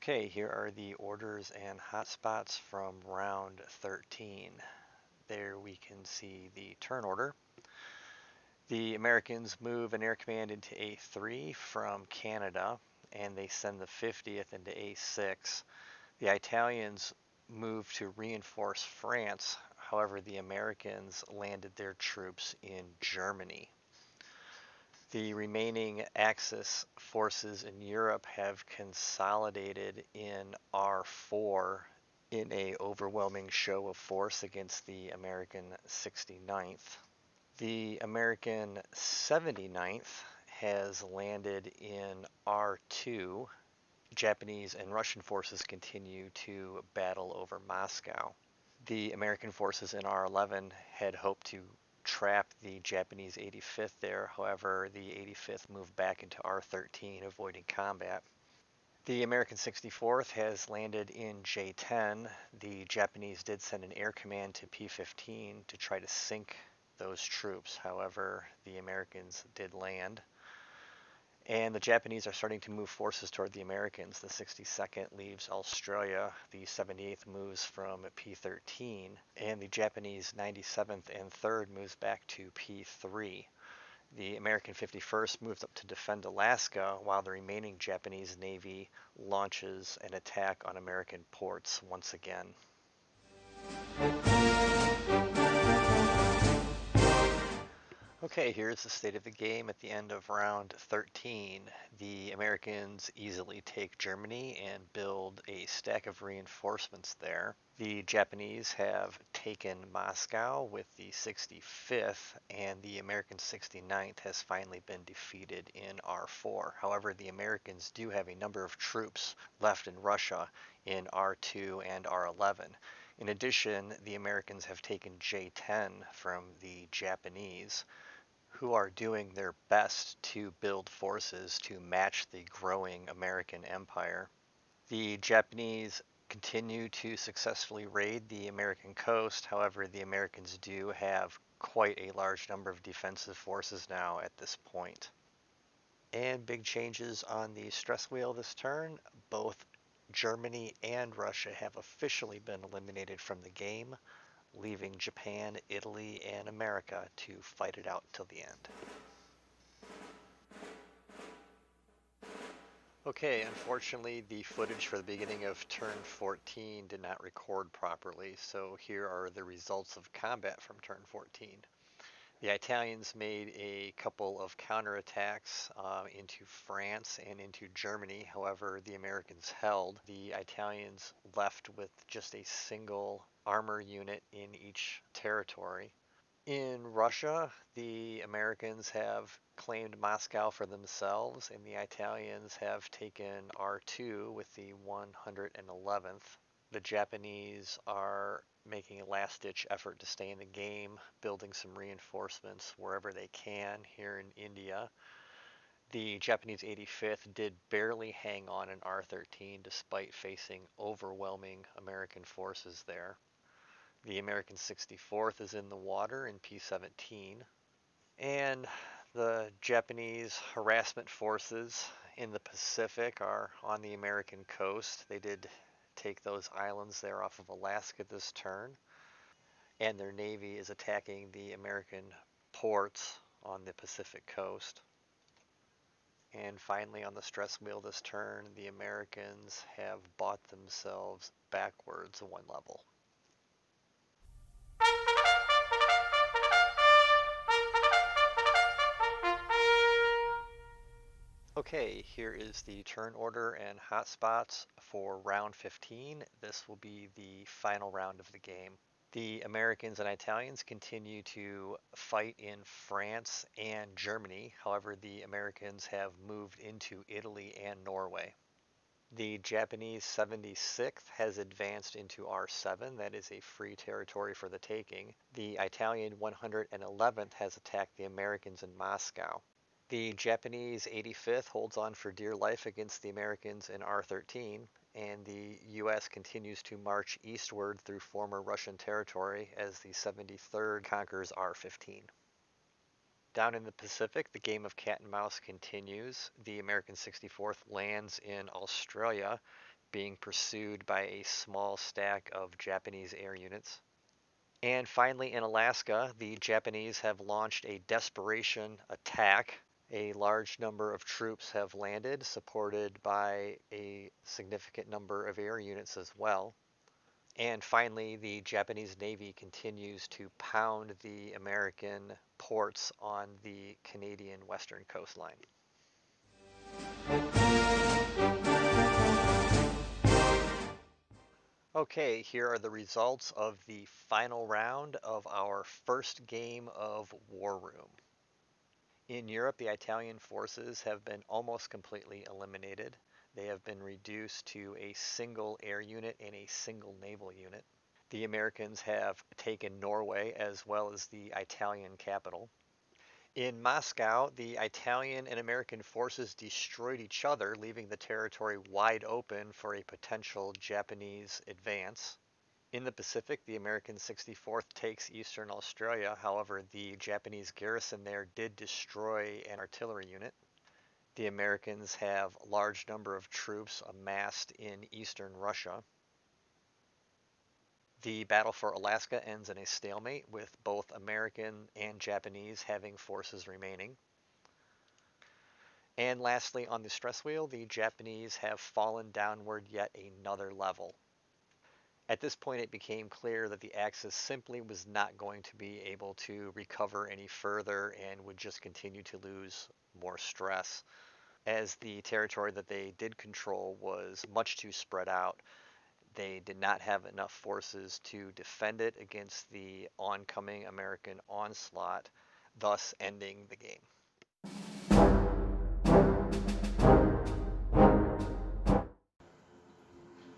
Okay, here are the orders and hotspots from round 13. There we can see the turn order. The Americans move an air command into A3 from Canada, and they send the 50th into A6. The Italians move to reinforce France. However, the Americans landed their troops in Germany. The remaining Axis forces in Europe have consolidated in R4 in a overwhelming show of force against the American 69th. The American 79th has landed in R2. Japanese and Russian forces continue to battle over Moscow. The American forces in R11 had hoped to trap the Japanese 85th there. However, the 85th moved back into R13, avoiding combat. The American 64th has landed in J10. The Japanese did send an air command to P15 to try to sink those troops. However, the Americans did land. And the Japanese are starting to move forces toward the Americans. The 62nd leaves Australia, the 78th moves from P13, and the Japanese 97th and 3rd moves back to P3. The American 51st moves up to defend Alaska, while the remaining Japanese Navy launches an attack on American ports once again. Okay, here's the state of the game at the end of round 13. The Americans easily take Germany and build a stack of reinforcements there. The Japanese have taken Moscow with the 65th, and the American 69th has finally been defeated in R4. However, the Americans do have a number of troops left in Russia in R2 and R11. In addition, the Americans have taken J10 from the Japanese, who are doing their best to build forces to match the growing American empire. The Japanese continue to successfully raid the American coast. However, the Americans do have quite a large number of defensive forces now at this point. And big changes on the stress wheel this turn. Both Germany and Russia have officially been eliminated from the game, leaving Japan, Italy, and America to fight it out till the end. Okay, unfortunately the footage for the beginning of turn 14 did not record properly, so here are the results of combat from turn 14. The Italians made a couple of counterattacks into France and into Germany. However, the Americans held. The Italians left with just a single armor unit in each territory. In Russia, the Americans have claimed Moscow for themselves, and the Italians have taken R2 with the 111th. The Japanese are making a last-ditch effort to stay in the game, building some reinforcements wherever they can here in India. The Japanese 85th did barely hang on in R13 despite facing overwhelming American forces there. The American 64th is in the water in P17. And the Japanese harassment forces in the Pacific are on the American coast. They did take those islands there off of Alaska this turn. And their navy is attacking the American ports on the Pacific coast. And finally, on the stress wheel this turn, the Americans have bought themselves backwards one level. Okay, here is the turn order and hotspots for round 15. This will be the final round of the game. The Americans and Italians continue to fight in France and Germany. However, the Americans have moved into Italy and Norway. The Japanese 76th has advanced into R7. That is a free territory for the taking. The Italian 111th has attacked the Americans in Moscow. The Japanese 85th holds on for dear life against the Americans in R13, and the U.S. continues to march eastward through former Russian territory as the 73rd conquers R15. Down in the Pacific, the game of cat and mouse continues. The American 64th lands in Australia, being pursued by a small stack of Japanese air units. And finally, in Alaska, the Japanese have launched a desperation attack. A large number of troops have landed, supported by a significant number of air units as well. And finally, the Japanese Navy continues to pound the American ports on the Canadian western coastline. Okay, here are the results of the final round of our first game of War Room. In Europe, the Italian forces have been almost completely eliminated. They have been reduced to a single air unit and a single naval unit. The Americans have taken Norway as well as the Italian capital. In Moscow, the Italian and American forces destroyed each other, leaving the territory wide open for a potential Japanese advance. In the Pacific, the American 64th takes eastern Australia. However, the Japanese garrison there did destroy an artillery unit. The Americans have a large number of troops amassed in eastern Russia. The battle for Alaska ends in a stalemate, with both American and Japanese having forces remaining. And lastly, on the stress wheel, the Japanese have fallen downward yet another level. At this point, it became clear that the Axis simply was not going to be able to recover any further and would just continue to lose more stress, as the territory that they did control was much too spread out. They did not have enough forces to defend it against the oncoming American onslaught, thus ending the game.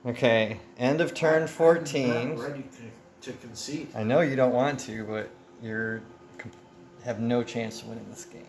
Okay, end of turn 14. I'm not ready to concede. I know you don't want to, but you have no chance of winning this game.